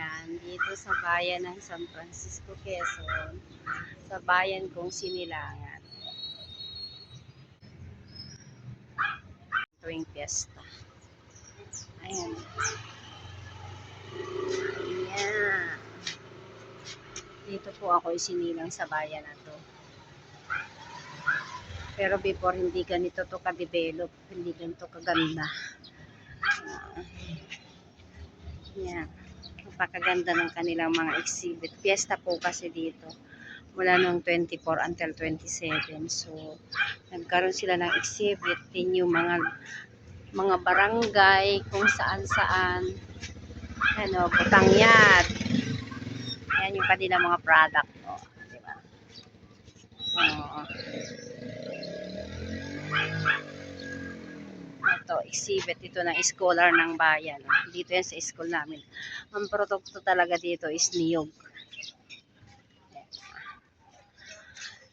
Ayan, dito sa bayan ng San Francisco, Quezon, sa bayan kong Sinilangan. Tuwing piyesta. Ayan. Ayan. Dito po ako isinilang sa bayan na to. Pero before, hindi ganito to ka-develop. Hindi ganito kaganda. Ayan. Napakaganda ng kanilang mga exhibit. Fiesta po kasi dito. Mula noong 24 until 27. So, nagkaroon sila ng exhibit din yung mga barangay kung saan-saan. Ano, Butangyat. Ayan yung kanilang mga product. Oh, diba? Oh. Ito, exhibit ito ng scholar ng bayan. Dito yan sa school namin. Ang produkto talaga dito is niyog.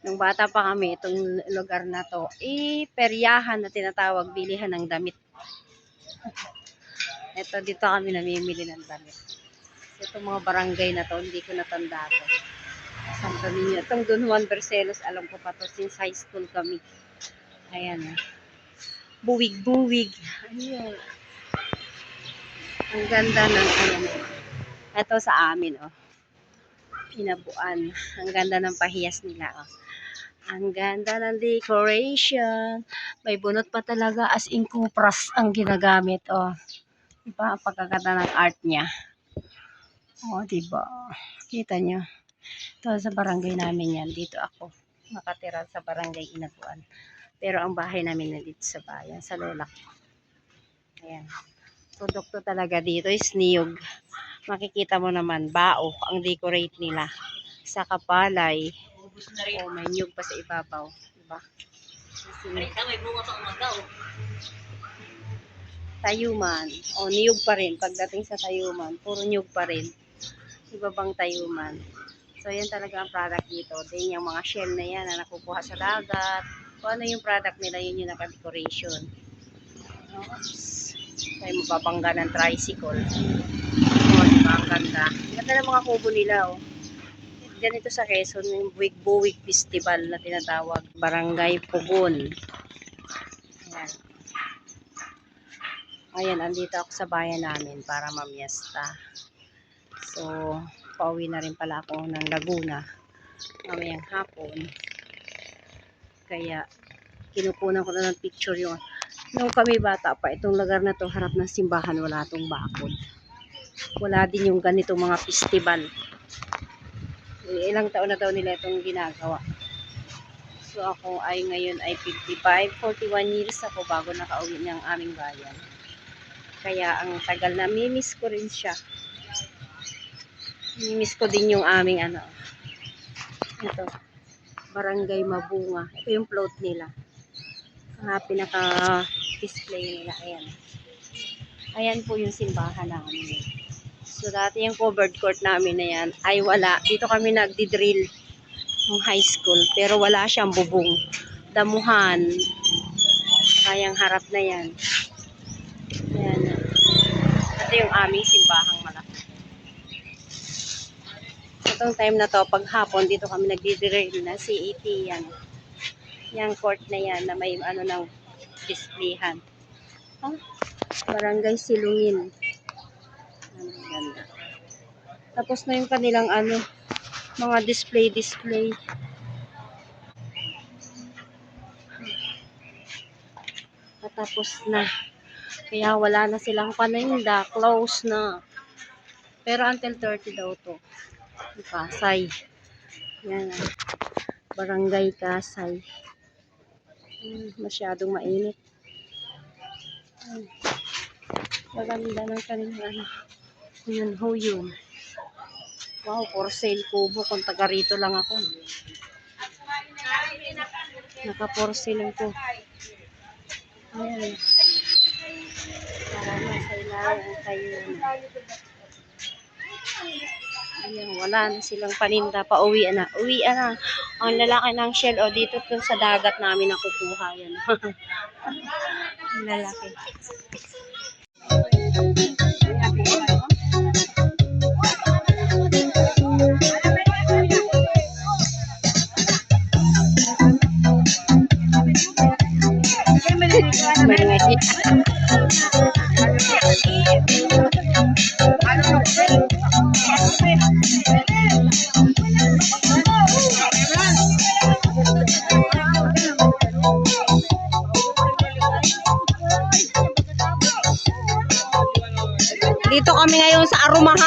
Nung bata pa kami, itong lugar na to, peryahan na tinatawag, bilihan ng damit. Ito, dito kami namimili ng damit. Itong mga barangay na to, hindi ko natanda to. Santo Niño. Itong Don Juan Bercelos, alam ko pa to since high school kami. Ayan. Buwig-buwig. Ayan. Ang ganda ng ayan. Ito sa amin, oh. Pinabuan. Ang ganda ng pahiyas nila, oh. Ang ganda ng decoration. May bunot pa talaga as in kupras ang ginagamit, oh. Diba? Ang pagkaganda ng art niya. Oh, diba? Kita nyo. Ito sa barangay namin yan. Dito ako nakatira sa barangay Inabuan. Pero ang bahay namin nandito sa bayan, sa lola ko. Ayan. Produkto talaga dito is niyog. Makikita mo naman, bao ang decorate nila. Sa kapalay. Oh, may niyog pa sa ibabaw. Diba? Tayuman. O, niyog pa rin. Pagdating sa tayuman, puro niyog pa rin. Iba bang tayuman. So, yan talaga ang product dito. Then, yung mga shell na yan na nakukuha sa dagat. Kung ano yung product nila, yun yung naka-decoration. May mababangga ng tricycle. O, diba? Ang ganda. Ganda ng mga kubo nila, oh. Ganito sa Quezon, yung Buwig-Buwig Festival na tinatawag. Barangay Pugon. Ayan. Ayan, andito ako sa bayan namin para mamiesta. So, pauwi na rin pala ako ng Laguna mamayang hapon. Kaya, kinukunan ko na ng picture yung nung kami bata pa, itong lugar na to, harap ng simbahan, wala tong bakod. Wala din yung ganitong mga festival. Ilang taon na daw nila itong ginagawa. So, ako ay ngayon ay 55, 41 years ako bago nakauwi ng aming bayan. Kaya, ang tagal na, mimiss ko rin siya. Mimiss ko din yung aming ano. Ito, Barangay Mabunga. Ito yung float nila. Pinaka-display nila. Ayan. Ayan po yung simbahan namin. So, dati yung covered court namin na yan ay wala. Dito kami nagdi-drill ng high school. Pero wala siyang bubong. Damuhan. Kayang harap na yan. Ayan. Ito yung aming simbahang malaki. Itong time na to, pag hapon, dito kami nagdi-drill na CAT yan. Yung court na yan na may ano ng displayhan. Oh, Barangay Silungin. Ang ganda. Tapos na yung kanilang ano, mga display. Tapos na. Kaya wala na silang paninda. Close na. Pero until 30 daw to. Kasay. Yan. Barangay Kasay. Masyadong mainit. Maganda ng kanilang ano. Yun ho yun. Wow, for sale kubo. Kung taga rito lang ako. Naka for sale ko. Ayan. Para nasa ilalim tayo. Ayan, wala na silang paninda. Pauwi na. Uwi na. Ang lalaki ng shell. O, dito to sa dagat namin nakukuha yan. Ang lalaki.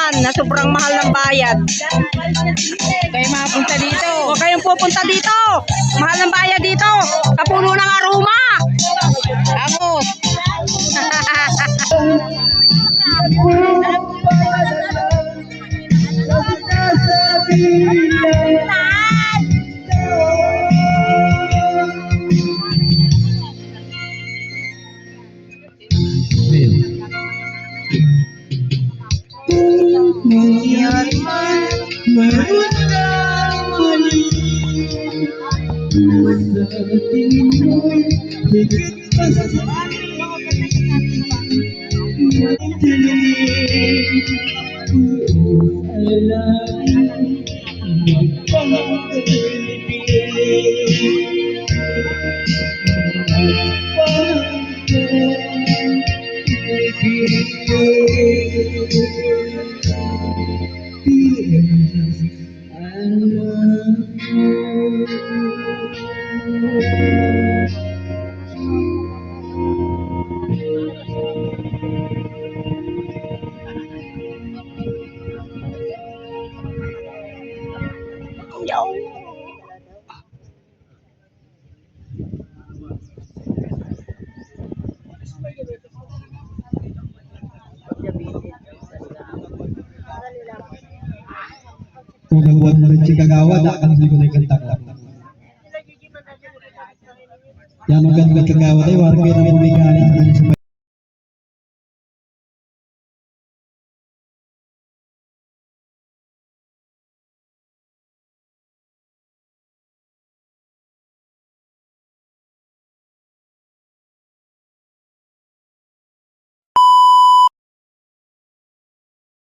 naman na sobrang mahal ng bayad. Kayo mapunta dito. Huwag kayong pupunta dito. Mahal ng bayad dito. Kapuno ng aroma. Tapos, Kung buat mo rin si Kagawa, akan sila ko na ikantak lang. Yan ang ganda Kagawa tayo, warga na bumigalit sa